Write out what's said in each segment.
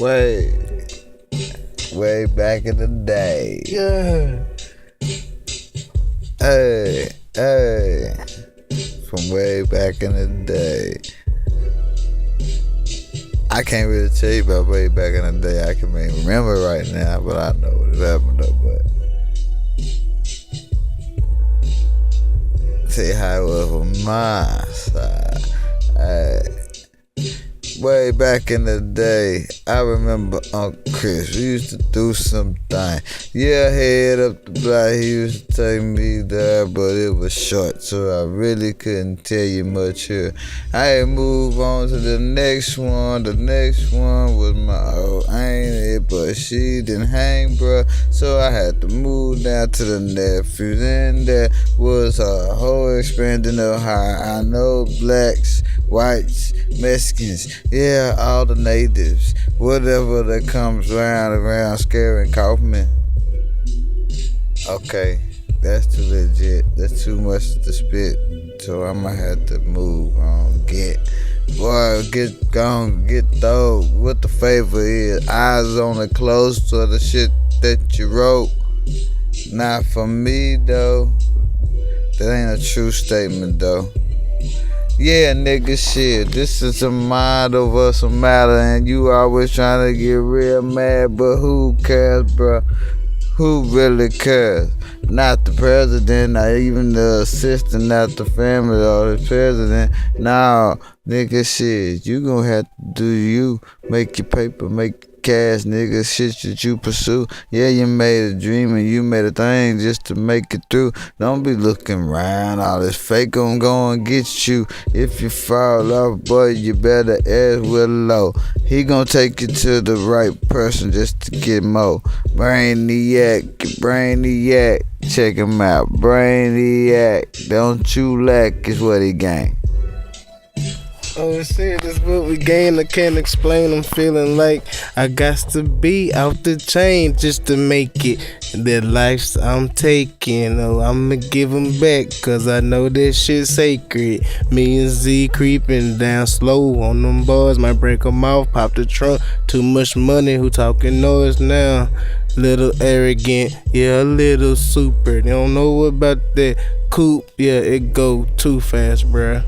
way back in the day. Yeah. Hey, from way back in the day. I can't really tell you about way back in the day. I can even remember right now, but I know what happened though. But see how it was on my side. Way back in the day, I remember Uncle Chris. We used to do something. Yeah, head up the block. He used to take me there, but it was short, so I really couldn't tell you much here. I had moved on to the next one. The next one was my old auntie, but she didn't hang, bruh. So I had to move down to the nephews, and that was a whole expanding of how I know blacks, whites, Mexicans, yeah, all the natives, whatever that comes around scaring Kaufman. Okay, that's too legit. That's too much to spit. So I'ma have to move on. Get though. What the favor is? Eyes on the clothes to the shit that you wrote. Not for me though. That ain't a true statement though. Yeah, nigga, shit. This is a mind over some matter, and you always trying to get real mad, but who cares, bruh? Who really cares? Not the president, not even the assistant, not the family or the president. Nah, nigga, shit. You gonna have to do you. Make your paper, make cash, nigga, shit that you pursue. Yeah, you made a dream and you made a thing just to make it through. Don't be looking around, all this fake gon' go and get you. If you fall off, boy, you better ask Willow. He gon' take you to the right person just to get more. Brainiac, check him out. Brainiac, don't you lack is what he gang. Oh shit, that's what we gain. I can't explain. I'm feeling like I got to be out the chain just to make it. The lives I'm taking, oh, I'ma give them back, cause I know this shit's sacred. Me and Z creeping down slow on them boys. Might break them off, pop the trunk. Too much money, who talking noise now? Little arrogant, yeah, a little super. They don't know about that coupe, yeah, it go too fast, bruh.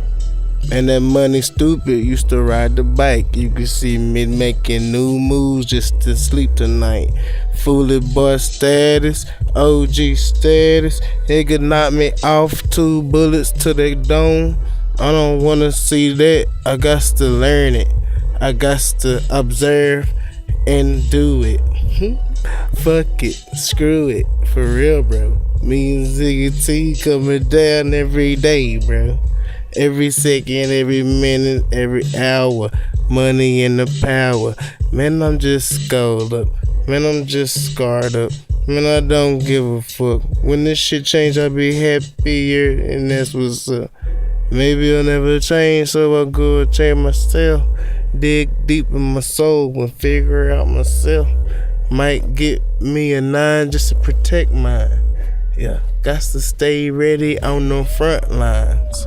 And that money stupid, used to ride the bike. You can see me making new moves just to sleep tonight. Fully boy status, OG status. They could knock me off 2 bullets to the dome. I don't wanna see that, I got to learn it. I got to observe and do it. Fuck it, screw it, for real, bro. Me and Ziggy T coming down every day, bro. Every second, every minute, every hour, money and the power. Man, I'm just scarred up. Man, I'm just scarred up. Man, I don't give a fuck. When this shit change, I'll be happier, and that's what's up. Maybe I'll never change, so I'll go and change myself. Dig deep in my soul and figure out myself. Might get me a 9 just to protect mine. Yeah, got to stay ready on the front lines.